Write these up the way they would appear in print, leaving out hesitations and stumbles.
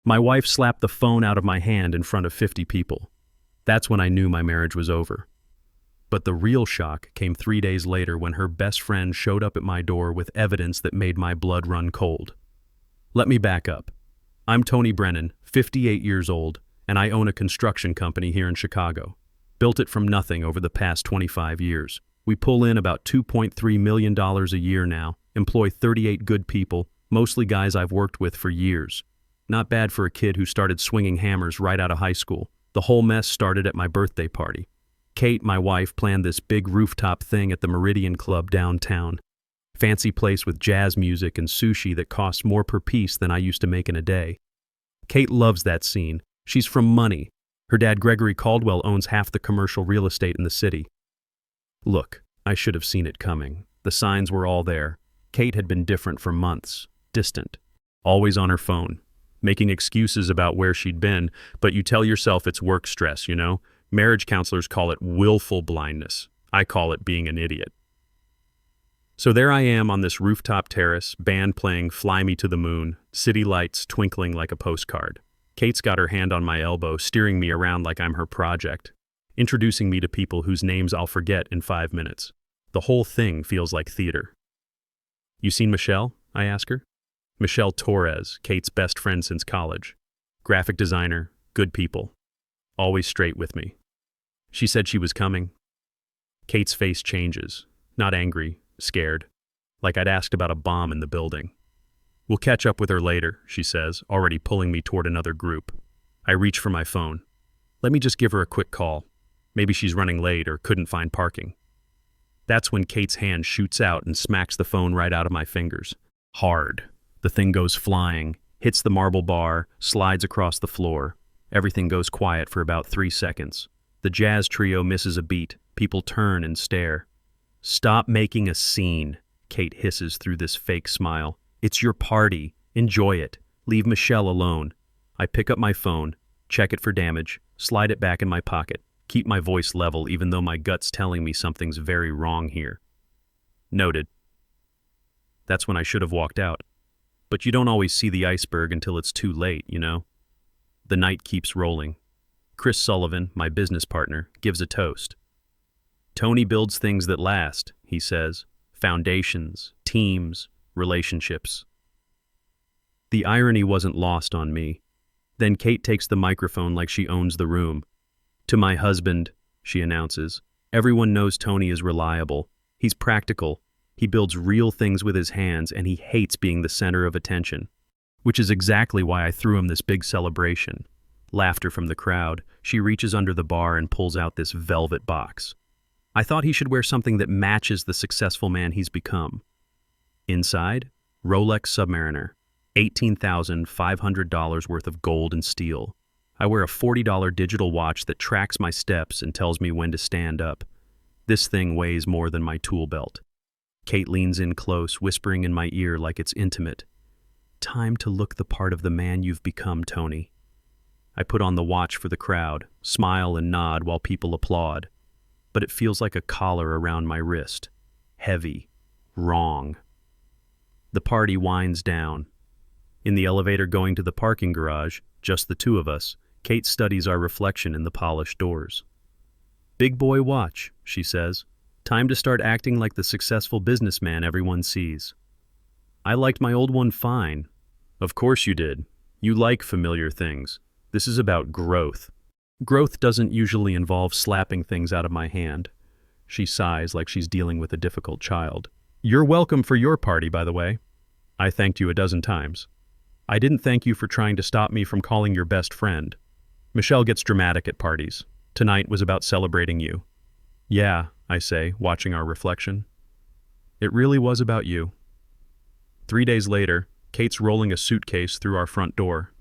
My wife slapped the phone out of my hand in front of 50 people. That's when I knew my marriage was over. But the real shock came 3 days later when her best friend showed up at my door with evidence that made my blood run cold. Let me back up. I'm Tony Brennan, 58 years old, and I own a construction company here in Chicago. Built it from nothing over the past 25 years. We pull in about $2.3 million a year now, employ 38 good people, mostly guys I've worked with for years. Not bad for a kid who started swinging hammers right out of high school. The whole mess started at my birthday party. Kate, my wife, planned this big rooftop thing at the Meridian Club downtown. Fancy place with jazz music and sushi that costs more per piece than I used to make in a day. Kate loves that scene. She's from money. Her dad, Gregory Caldwell, owns half the commercial real estate in the city. Look, I should have seen it coming. The signs were all there. Kate had been different for months, distant, always on her phone, making excuses about where she'd been, but you tell yourself it's work stress, you know? Marriage counselors call it willful blindness. I call it being an idiot. So there I am on this rooftop terrace, band playing Fly Me to the Moon, city lights twinkling like a postcard. Kate's got her hand on my elbow, steering me around like I'm her project, introducing me to people whose names I'll forget in 5 minutes. The whole thing feels like theater. You seen Michelle? I ask her. Michelle Torres, Kate's best friend since college. Graphic designer, good people. Always straight with me. She said she was coming. Kate's face changes. Not angry, scared. Like I'd asked about a bomb in the building. We'll catch up with her later, she says, already pulling me toward another group. I reach for my phone. Let me just give her a quick call. Maybe she's running late or couldn't find parking. That's when Kate's hand shoots out and smacks the phone right out of my fingers. Hard. The thing goes flying, hits the marble bar, slides across the floor. Everything goes quiet for about 3 seconds. The jazz trio misses a beat. People turn and stare. Stop making a scene, Kate hisses through this fake smile. It's your party. Enjoy it. Leave Michelle alone. I pick up my phone, check it for damage, slide it back in my pocket, keep my voice level even though my gut's telling me something's very wrong here. Noted. That's when I should have walked out. But you don't always see the iceberg until it's too late, you know? The night keeps rolling. Chris Sullivan, my business partner, gives a toast. Tony builds things that last, he says. Foundations, teams, relationships. The irony wasn't lost on me. Then Kate takes the microphone like she owns the room. To my husband, she announces, everyone knows Tony is reliable. He's practical. He builds real things with his hands, and he hates being the center of attention. Which is exactly why I threw him this big celebration. Laughter from the crowd. She reaches under the bar and pulls out this velvet box. I thought he should wear something that matches the successful man he's become. Inside, Rolex Submariner, $18,500 worth of gold and steel. I wear a $40 digital watch that tracks my steps and tells me when to stand up. This thing weighs more than my tool belt. Kate leans in close, whispering in my ear like it's intimate. Time to look the part of the man you've become, Tony. I put on the watch for the crowd, smile and nod while people applaud. But it feels like a collar around my wrist. Heavy. Wrong. The party winds down. In the elevator going to the parking garage, just the two of us, Kate studies our reflection in the polished doors. Big boy watch, she says. Time to start acting like the successful businessman everyone sees. I liked my old one fine. Of course you did. You like familiar things. This is about growth. Growth doesn't usually involve slapping things out of my hand. She sighs like she's dealing with a difficult child. You're welcome for your party, by the way. I thanked you a dozen times. I didn't thank you for trying to stop me from calling your best friend. Michelle gets dramatic at parties. Tonight was about celebrating you. Yeah, I say, watching our reflection. It really was about you. 3 days later, Kate's rolling a suitcase through our front door.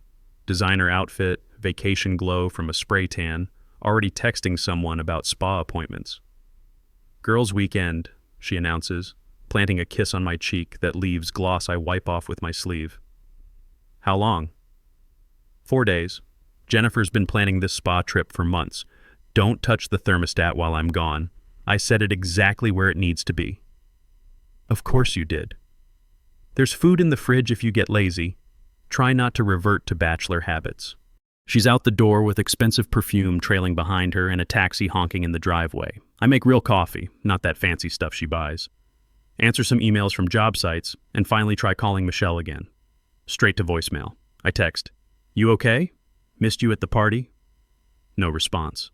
Designer outfit, vacation glow from a spray tan, already texting someone about spa appointments. Girls' weekend, she announces, planting a kiss on my cheek that leaves gloss I wipe off with my sleeve. How long? 4 days. Jennifer's been planning this spa trip for months. Don't touch the thermostat while I'm gone. I set it exactly where it needs to be. Of course you did. There's food in the fridge if you get lazy. Try not to revert to bachelor habits. She's out the door with expensive perfume trailing behind her and a taxi honking in the driveway. I make real coffee, not that fancy stuff she buys. Answer some emails from job sites, and finally try calling Michelle again. Straight to voicemail. I text, "You okay? Missed you at the party?" No response.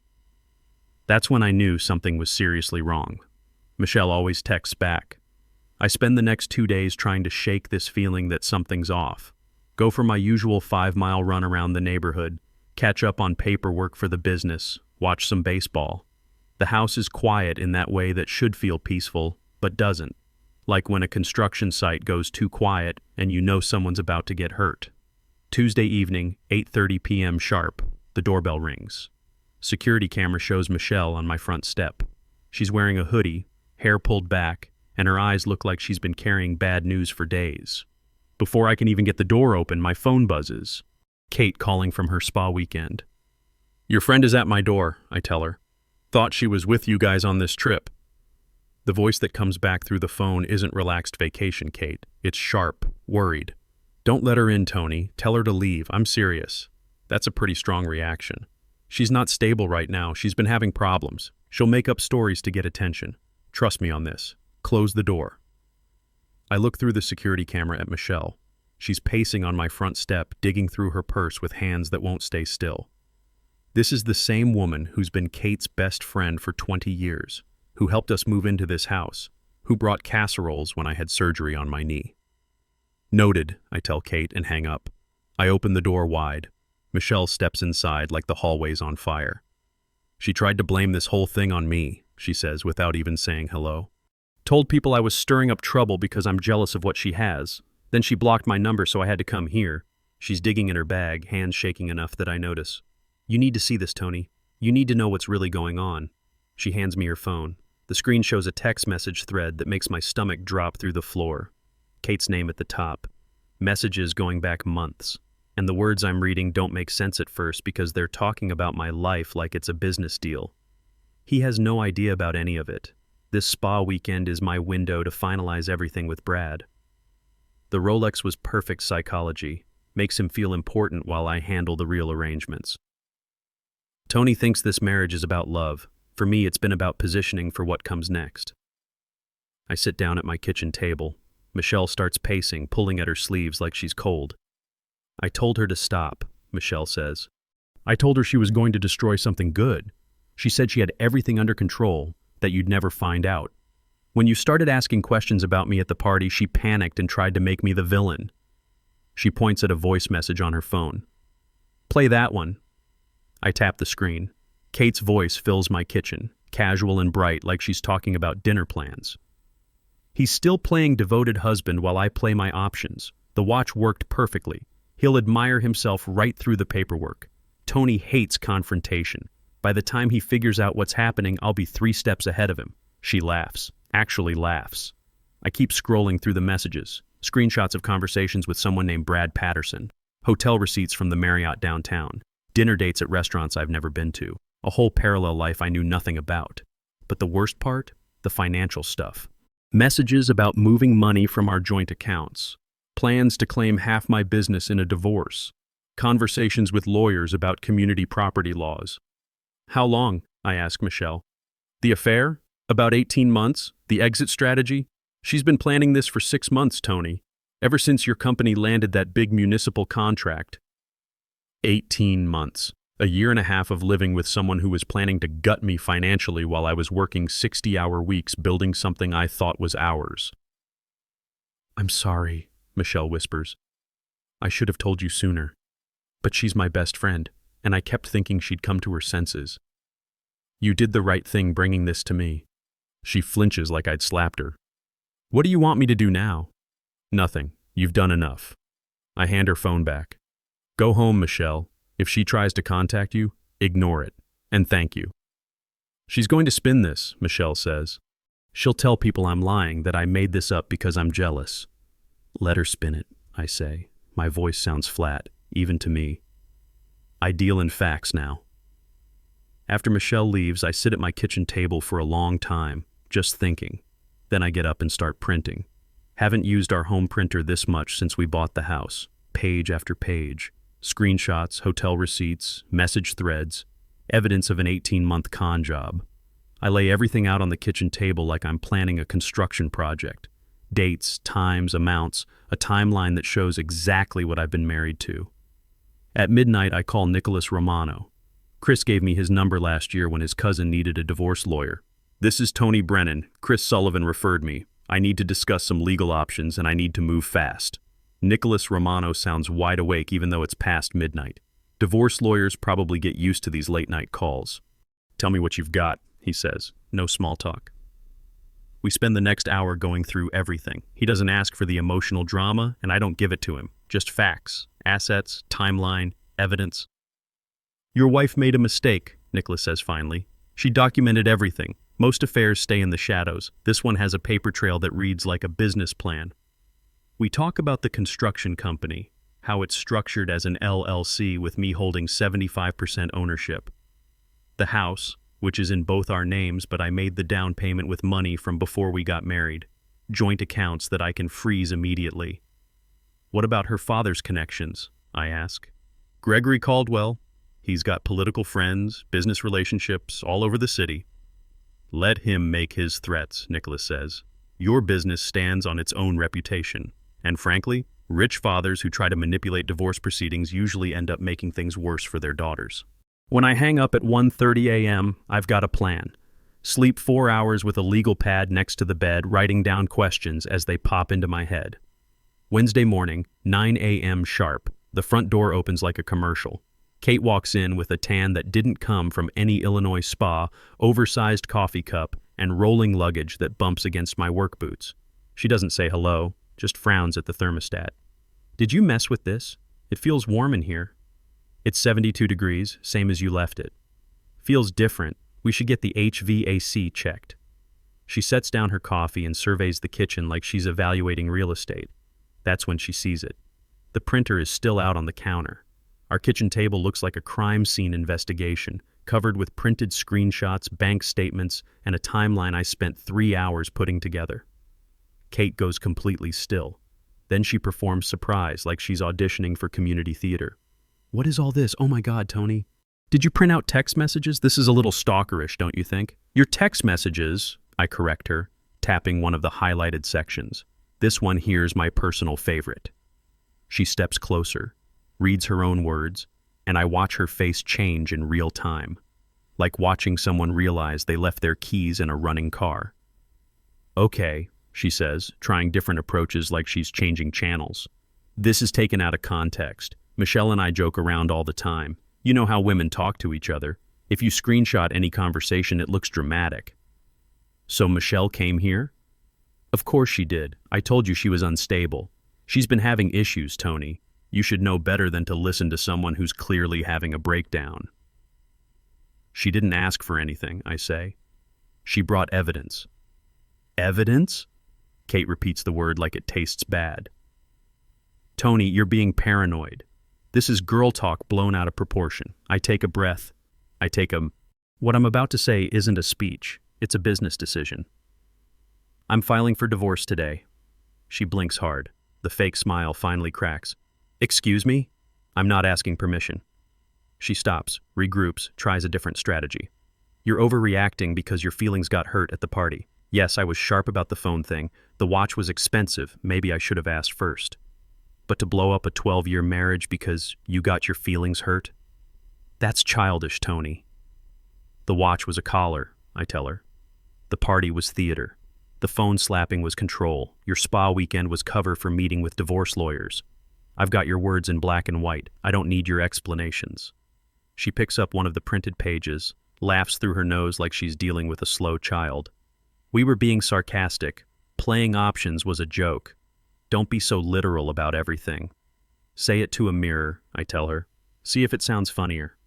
That's when I knew something was seriously wrong. Michelle always texts back. I spend the next 2 days trying to shake this feeling that something's off. Go for my usual 5-mile run around the neighborhood, catch up on paperwork for the business, watch some baseball. The house is quiet in that way that should feel peaceful, but doesn't. Like when a construction site goes too quiet and you know someone's about to get hurt. Tuesday evening, 8:30 p.m. sharp, the doorbell rings. Security camera shows Michelle on my front step. She's wearing a hoodie, hair pulled back, and her eyes look like she's been carrying bad news for days. Before I can even get the door open, my phone buzzes. Kate calling from her spa weekend. "Your friend is at my door," I tell her. "Thought she was with you guys on this trip." The voice that comes back through the phone isn't relaxed vacation, Kate. It's sharp, worried. "Don't let her in, Tony. Tell her to leave. I'm serious." That's a pretty strong reaction. She's not stable right now. She's been having problems. She'll make up stories to get attention. Trust me on this. Close the door. I look through the security camera at Michelle. She's pacing on my front step, digging through her purse with hands that won't stay still. This is the same woman who's been Kate's best friend for 20 years, who helped us move into this house, who brought casseroles when I had surgery on my knee. "Noted," I tell Kate and hang up. I open the door wide. Michelle steps inside like the hallway's on fire. "She tried to blame this whole thing on me," she says without even saying hello. "Told people I was stirring up trouble because I'm jealous of what she has. Then she blocked my number, so I had to come here." She's digging in her bag, hands shaking enough that I notice. "You need to see this, Tony. You need to know what's really going on." She hands me her phone. The screen shows a text message thread that makes my stomach drop through the floor. Kate's name at the top. Messages going back months. And the words I'm reading don't make sense at first because they're talking about my life like it's a business deal. He has no idea about any of it. This spa weekend is my window to finalize everything with Brad. The Rolex was perfect psychology, makes him feel important while I handle the real arrangements. Tony thinks this marriage is about love. For me, it's been about positioning for what comes next. I sit down at my kitchen table. Michelle starts pacing, pulling at her sleeves like she's cold. "I told her to stop," Michelle says. "I told her she was going to destroy something good. She said she had everything under control, that you'd never find out. When you started asking questions about me at the party, she panicked and tried to make me the villain." She points at a voice message on her phone. "Play that one." I tap the screen. Kate's voice fills my kitchen, casual and bright like she's talking about dinner plans. "He's still playing devoted husband while I play my options. The watch worked perfectly. He'll admire himself right through the paperwork. Tony hates confrontation. By the time he figures out what's happening, I'll be 3 steps ahead of him." She laughs, actually laughs. I keep scrolling through the messages, screenshots of conversations with someone named Brad Patterson, hotel receipts from the Marriott downtown, dinner dates at restaurants I've never been to, a whole parallel life I knew nothing about. But the worst part? The financial stuff. Messages about moving money from our joint accounts, plans to claim half my business in a divorce, conversations with lawyers about community property laws. "How long?" I ask Michelle. "The affair? About 18 months. The exit strategy? She's been planning this for 6 months, Tony. Ever since your company landed that big municipal contract." 18 months. A year and a half of living with someone who was planning to gut me financially while I was working 60-hour weeks building something I thought was ours. "I'm sorry," Michelle whispers. "I should have told you sooner. But she's my best friend, and I kept thinking she'd come to her senses. You did the right thing bringing this to me." She flinches like I'd slapped her. "What do you want me to do now?" "Nothing. You've done enough." I hand her phone back. "Go home, Michelle. If she tries to contact you, ignore it. And thank you." "She's going to spin this," Michelle says. "She'll tell people I'm lying, that I made this up because I'm jealous." "Let her spin it," I say. My voice sounds flat, even to me. I deal in facts now. After Michelle leaves, I sit at my kitchen table for a long time, just thinking. Then I get up and start printing. Haven't used our home printer this much since we bought the house. Page after page. Screenshots, hotel receipts, message threads, evidence of an 18-month con job. I lay everything out on the kitchen table like I'm planning a construction project. Dates, times, amounts, a timeline that shows exactly what I've been married to. At midnight, I call Nicholas Romano. Chris gave me his number last year when his cousin needed a divorce lawyer. "This is Tony Brennan. Chris Sullivan referred me. I need to discuss some legal options and I need to move fast." Nicholas Romano sounds wide awake even though it's past midnight. Divorce lawyers probably get used to these late-night calls. "Tell me what you've got," he says. No small talk. We spend the next hour going through everything. He doesn't ask for the emotional drama, and I don't give it to him. Just facts, assets, timeline, evidence. "Your wife made a mistake," Nicholas says finally. "She documented everything. Most affairs stay in the shadows. This one has a paper trail that reads like a business plan." We talk about the construction company, how it's structured as an LLC with me holding 75% ownership. The house, which is in both our names, but I made the down payment with money from before we got married. Joint accounts that I can freeze immediately. "What about her father's connections?" I ask. "Gregory Caldwell. He's got political friends, business relationships all over the city." "Let him make his threats," Nicholas says. "Your business stands on its own reputation. And frankly, rich fathers who try to manipulate divorce proceedings usually end up making things worse for their daughters." When I hang up at 1:30 a.m., I've got a plan. Sleep 4 hours with a legal pad next to the bed, writing down questions as they pop into my head. Wednesday morning, 9 a.m. sharp, the front door opens like a commercial. Kate walks in with a tan that didn't come from any Illinois spa, oversized coffee cup, and rolling luggage that bumps against my work boots. She doesn't say hello, just frowns at the thermostat. "Did you mess with this? It feels warm in here." "It's 72 degrees, same as you left it." "Feels different. We should get the HVAC checked." She sets down her coffee and surveys the kitchen like she's evaluating real estate. That's when she sees it. The printer is still out on the counter. Our kitchen table looks like a crime scene investigation, covered with printed screenshots, bank statements, and a timeline I spent 3 hours putting together. Kate goes completely still. Then she performs surprise like she's auditioning for community theater. "What is all this? Oh my God, Tony. Did you print out text messages? This is a little stalkerish, don't you think?" "Your text messages," I correct her, tapping one of the highlighted sections. "This one here's my personal favorite." She steps closer, reads her own words, and I watch her face change in real time, like watching someone realize they left their keys in a running car. "Okay," she says, trying different approaches like she's changing channels. "This is taken out of context. Michelle and I joke around all the time. You know how women talk to each other. If you screenshot any conversation, it looks dramatic." "So Michelle came here?" "Of course she did. I told you she was unstable. She's been having issues, Tony. You should know better than to listen to someone who's clearly having a breakdown." "She didn't ask for anything," I say. "She brought evidence." "Evidence?" Kate repeats the word like it tastes bad. "Tony, you're being paranoid. This is girl talk blown out of proportion." I take a breath. What I'm about to say isn't a speech. It's a business decision. "I'm filing for divorce today." She blinks hard. The fake smile finally cracks. "Excuse me? I'm not asking permission." She stops, regroups, tries a different strategy. "You're overreacting because your feelings got hurt at the party. Yes, I was sharp about the phone thing. The watch was expensive. Maybe I should have asked first. But to blow up a 12-year marriage because you got your feelings hurt? That's childish, Tony." "The watch was a collar," I tell her. "The party was theater. The phone slapping was control. Your spa weekend was cover for meeting with divorce lawyers. I've got your words in black and white. I don't need your explanations." She picks up one of the printed pages, laughs through her nose like she's dealing with a slow child. "We were being sarcastic. Playing options was a joke. Don't be so literal about everything." "Say it to a mirror," I tell her. "See if it sounds funnier."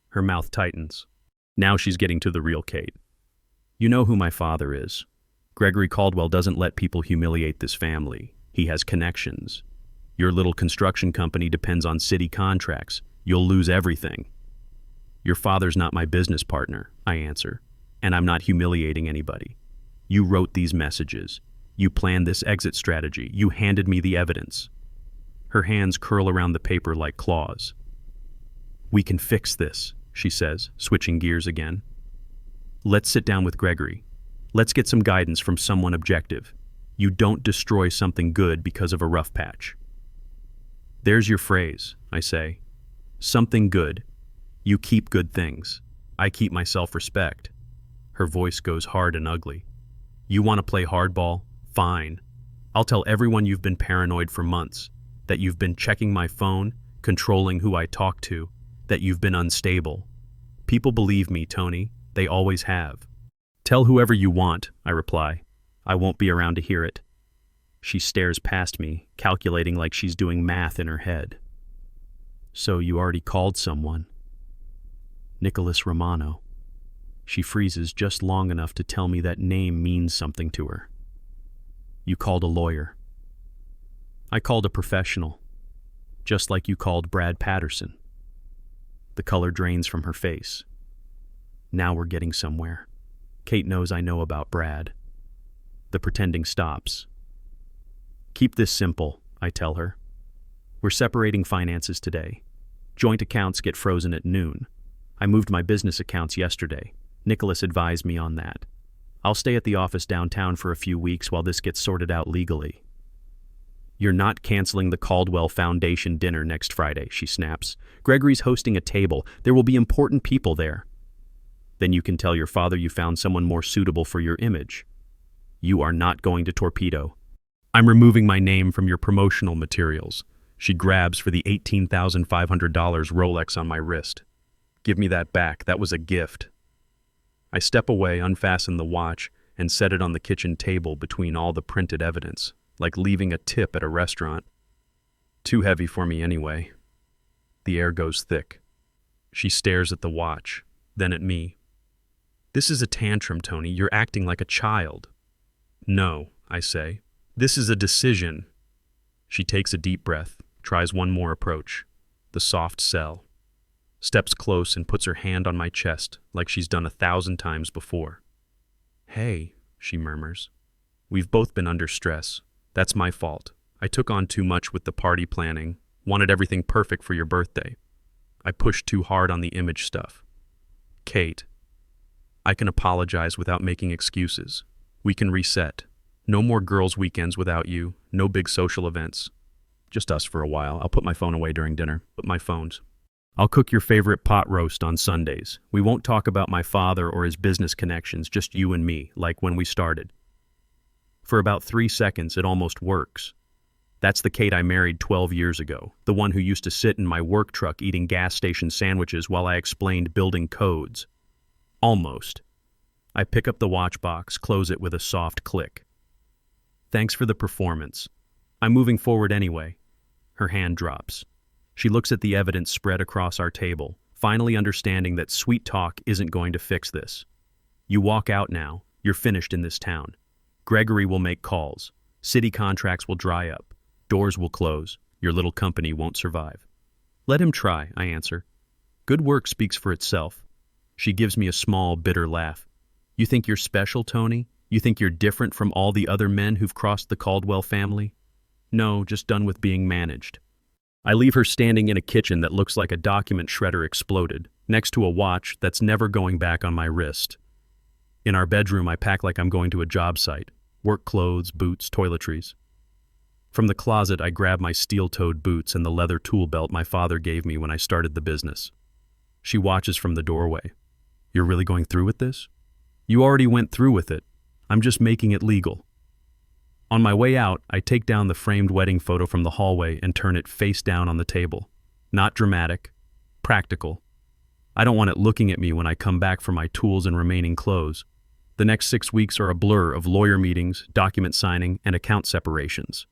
Her mouth tightens. Now she's getting to the real Kate. "You know who my father is. Gregory Caldwell doesn't let people humiliate this family. He has connections. Your little construction company depends on city contracts. You'll lose everything." "Your father's not my business partner," I answer, "and I'm not humiliating anybody. You wrote these messages. You planned this exit strategy. You handed me the evidence." Her hands curl around the paper like claws. "We can fix this," she says, switching gears again. "Let's sit down with Gregory. Let's get some guidance from someone objective. You don't destroy something good because of a rough patch." "There's your phrase," I say. "Something good. You keep good things. I keep my self-respect." Her voice goes hard and ugly. "You want to play hardball? Fine. I'll tell everyone you've been paranoid for months, that you've been checking my phone, controlling who I talk to, that you've been unstable. People believe me, Tony. They always have." "Tell whoever you want," I reply. "I won't be around to hear it." She stares past me, calculating like she's doing math in her head. "So you already called someone?" "Nicholas Romano." She freezes just long enough to tell me that name means something to her. "You called a lawyer." "I called a professional, just like you called Brad Patterson." The color drains from her face. Now we're getting somewhere. Kate knows I know about Brad. The pretending stops. "Keep this simple," I tell her. "We're separating finances today. Joint accounts get frozen at noon. I moved my business accounts yesterday. Nicholas advised me on that. I'll stay at the office downtown for a few weeks while this gets sorted out legally." "You're not canceling the Caldwell Foundation dinner next Friday," she snaps. "Gregory's hosting a table. There will be important people there." "Then you can tell your father you found someone more suitable for your image." "You are not going to Torpedo." "I'm removing my name from your promotional materials." She grabs for the $18,500 Rolex on my wrist. "Give me that back. That was a gift." I step away, unfasten the watch, and set it on the kitchen table between all the printed evidence, like leaving a tip at a restaurant. Too heavy for me anyway. The air goes thick. She stares at the watch, then at me. "This is a tantrum, Tony. You're acting like a child." "No," I say. "This is a decision." She takes a deep breath, tries one more approach. The soft sell. Steps close and puts her hand on my chest like she's done 1,000 times before. "Hey," she murmurs. "We've both been under stress. That's my fault. I took on too much with the party planning, wanted everything perfect for your birthday. I pushed too hard on the image stuff. Kate, I can apologize without making excuses. We can reset. No more girls' weekends without you, no big social events. Just us for a while. I'll put my phone away during dinner. Put my phones. I'll cook your favorite pot roast on Sundays. We won't talk about my father or his business connections, just you and me, like when we started." For about 3 seconds, it almost works. That's the Kate I married 12 years ago, the one who used to sit in my work truck eating gas station sandwiches while I explained building codes. Almost. I pick up the watch box, close it with a soft click. "Thanks for the performance. I'm moving forward anyway." Her hand drops. She looks at the evidence spread across our table, finally understanding that sweet talk isn't going to fix this. "You walk out now. You're finished in this town. Gregory will make calls. City contracts will dry up. Doors will close. Your little company won't survive." "Let him try," I answer. "Good work speaks for itself." She gives me a small, bitter laugh. "You think you're special, Tony? You think you're different from all the other men who've crossed the Caldwell family? No, just done with being managed." I leave her standing in a kitchen that looks like a document shredder exploded, next to a watch that's never going back on my wrist. In our bedroom, I pack like I'm going to a job site. Work clothes, boots, toiletries. From the closet, I grab my steel-toed boots and the leather tool belt my father gave me when I started the business. She watches from the doorway. "You're really going through with this?" "You already went through with it. I'm just making it legal." On my way out, I take down the framed wedding photo from the hallway and turn it face down on the table. Not dramatic, practical. I don't want it looking at me when I come back for my tools and remaining clothes. The next 6 weeks are a blur of lawyer meetings, document signing, and account separations.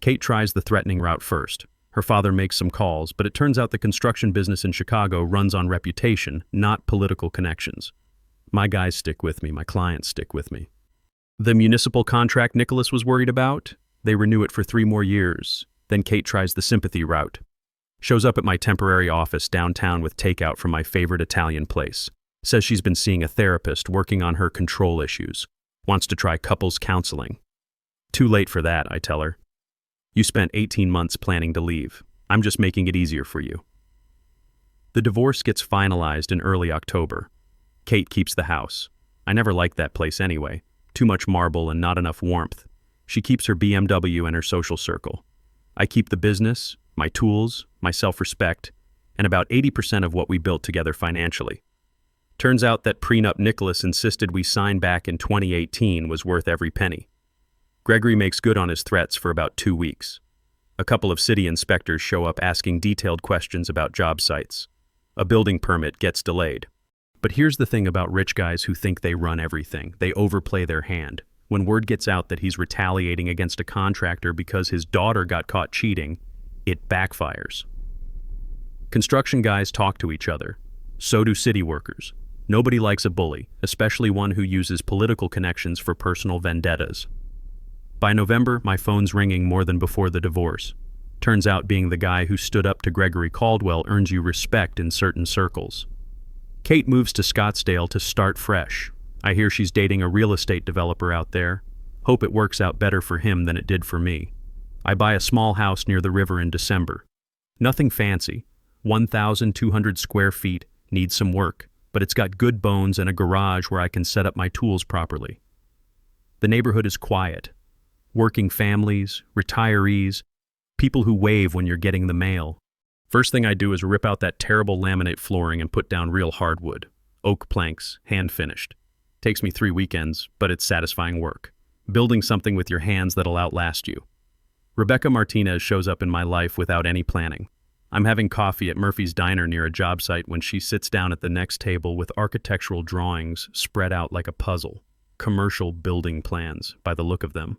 Kate tries the threatening route first. Her father makes some calls, but it turns out the construction business in Chicago runs on reputation, not political connections. My guys stick with me, my clients stick with me. The municipal contract Nicholas was worried about? They renew it for 3 more years. Then Kate tries the sympathy route. Shows up at my temporary office downtown with takeout from my favorite Italian place. Says she's been seeing a therapist working on her control issues. Wants to try couples counseling. Too late for that, I tell her. You spent 18 months planning to leave. I'm just making it easier for you. The divorce gets finalized in early October. Kate keeps the house. I never liked that place anyway. Too much marble and not enough warmth. She keeps her BMW and her social circle. I keep the business, my tools, my self-respect, and about 80% of what we built together financially. Turns out that prenup Nicholas insisted we sign back in 2018 was worth every penny. Gregory makes good on his threats for about 2 weeks. A couple of city inspectors show up asking detailed questions about job sites. A building permit gets delayed. But here's the thing about rich guys who think they run everything. They overplay their hand. When word gets out that he's retaliating against a contractor because his daughter got caught cheating, it backfires. Construction guys talk to each other. So do city workers. Nobody likes a bully, especially one who uses political connections for personal vendettas. By November, my phone's ringing more than before the divorce. Turns out being the guy who stood up to Gregory Caldwell earns you respect in certain circles. Kate moves to Scottsdale to start fresh. I hear she's dating a real estate developer out there. Hope it works out better for him than it did for me. I buy a small house near the river in December. Nothing fancy. 1,200 square feet, needs some work, but it's got good bones and a garage where I can set up my tools properly. The neighborhood is quiet. Working families, retirees, people who wave when you're getting the mail. First thing I do is rip out that terrible laminate flooring and put down real hardwood. Oak planks, hand-finished. Takes me 3 weekends, but it's satisfying work. Building something with your hands that'll outlast you. Rebecca Martinez shows up in my life without any planning. I'm having coffee at Murphy's Diner near a job site when she sits down at the next table with architectural drawings spread out like a puzzle. Commercial building plans, by the look of them.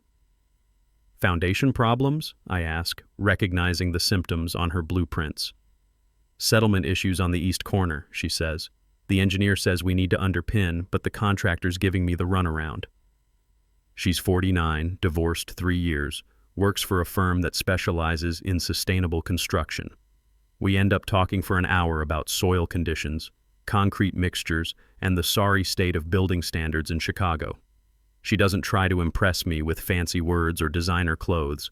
Foundation problems? I ask, recognizing the symptoms on her blueprints. Settlement issues on the east corner, she says. The engineer says we need to underpin, but the contractor's giving me the runaround. She's 49, divorced 3 years, works for a firm that specializes in sustainable construction. We end up talking for an hour about soil conditions, concrete mixtures, and the sorry state of building standards in Chicago. She doesn't try to impress me with fancy words or designer clothes,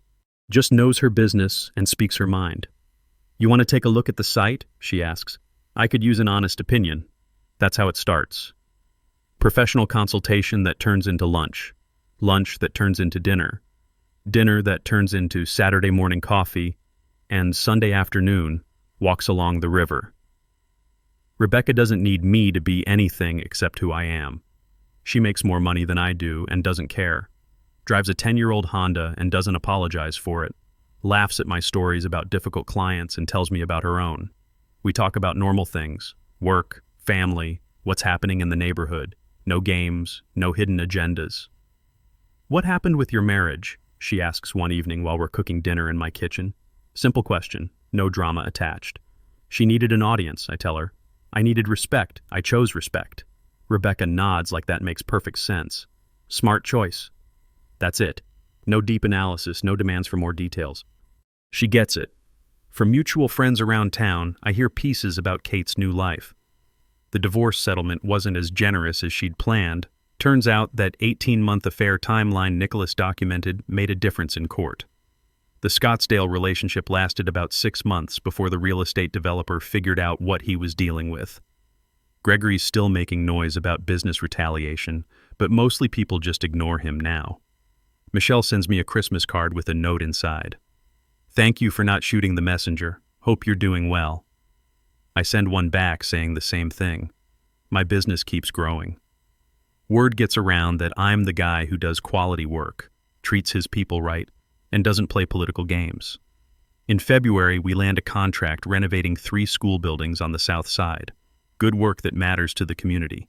just knows her business and speaks her mind. You want to take a look at the site? She asks. I could use an honest opinion. That's how it starts. Professional consultation that turns into lunch. Lunch that turns into dinner. Dinner that turns into Saturday morning coffee. And Sunday afternoon, walks along the river. Rebecca doesn't need me to be anything except who I am. She makes more money than I do and doesn't care. Drives a 10-year-old Honda and doesn't apologize for it. Laughs at my stories about difficult clients and tells me about her own. We talk about normal things. Work, family, what's happening in the neighborhood. No games, no hidden agendas. What happened with your marriage? She asks one evening while we're cooking dinner in my kitchen. Simple question, no drama attached. She needed an audience, I tell her. I needed respect. I chose respect. Rebecca nods like that makes perfect sense. Smart choice. That's it. No deep analysis, no demands for more details. She gets it. From mutual friends around town, I hear pieces about Kate's new life. The divorce settlement wasn't as generous as she'd planned. Turns out that 18-month affair timeline Nicholas documented made a difference in court. The Scottsdale relationship lasted about 6 months before the real estate developer figured out what he was dealing with. Gregory's still making noise about business retaliation, but mostly people just ignore him now. Michelle sends me a Christmas card with a note inside. Thank you for not shooting the messenger. Hope you're doing well. I send one back saying the same thing. My business keeps growing. Word gets around that I'm the guy who does quality work, treats his people right, and doesn't play political games. In February, we land a contract renovating 3 school buildings on the south side. Good work that matters to the community.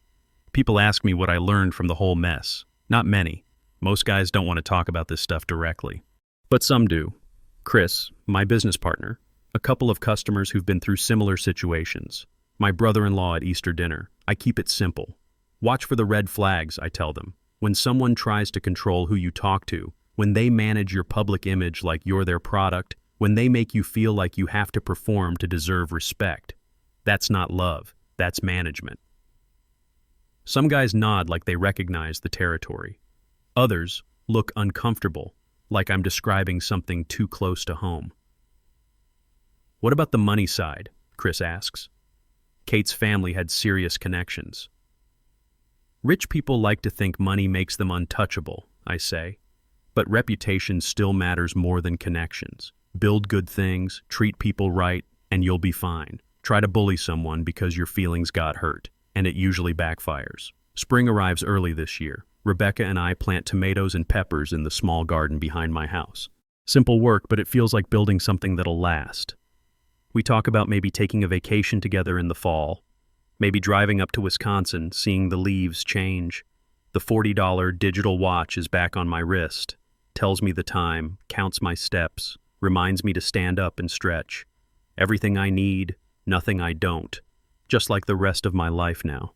People ask me what I learned from the whole mess. Not many. Most guys don't want to talk about this stuff directly. But some do. Chris, my business partner, a couple of customers who've been through similar situations, my brother-in-law at Easter dinner. I keep it simple. Watch for the red flags, I tell them. When someone tries to control who you talk to, when they manage your public image like you're their product, when they make you feel like you have to perform to deserve respect. That's not love. That's management. Some guys nod like they recognize the territory. Others look uncomfortable, like I'm describing something too close to home. What about the money side? Chris asks. Kate's family had serious connections. Rich people like to think money makes them untouchable, I say. But reputation still matters more than connections. Build good things, treat people right, and you'll be fine. Try to bully someone because your feelings got hurt, and it usually backfires. Spring arrives early this year. Rebecca and I plant tomatoes and peppers in the small garden behind my house. Simple work, but it feels like building something that'll last. We talk about maybe taking a vacation together in the fall, maybe driving up to Wisconsin, seeing the leaves change. The $40 digital watch is back on my wrist, tells me the time, counts my steps, reminds me to stand up and stretch. Everything I need, nothing I don't, just like the rest of my life now.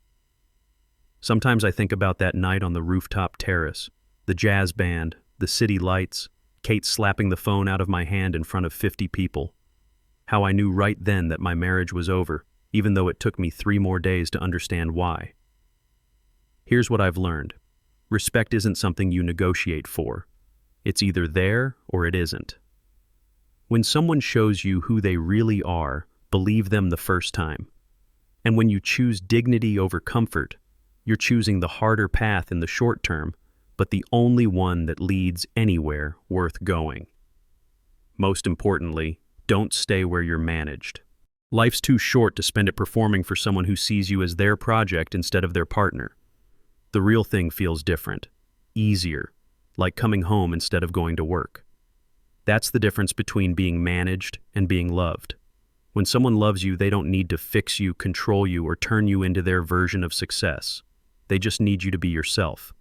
Sometimes I think about that night on the rooftop terrace, the jazz band, the city lights, Kate slapping the phone out of my hand in front of 50 people. How I knew right then that my marriage was over, even though it took me 3 more days to understand why. Here's what I've learned. Respect isn't something you negotiate for. It's either there or it isn't. When someone shows you who they really are, believe them the first time. And when you choose dignity over comfort, you're choosing the harder path in the short term, but the only one that leads anywhere worth going. Most importantly, don't stay where you're managed. Life's too short to spend it performing for someone who sees you as their project instead of their partner. The real thing feels different, easier, like coming home instead of going to work. That's the difference between being managed and being loved. When someone loves you, they don't need to fix you, control you, or turn you into their version of success. They just need you to be yourself.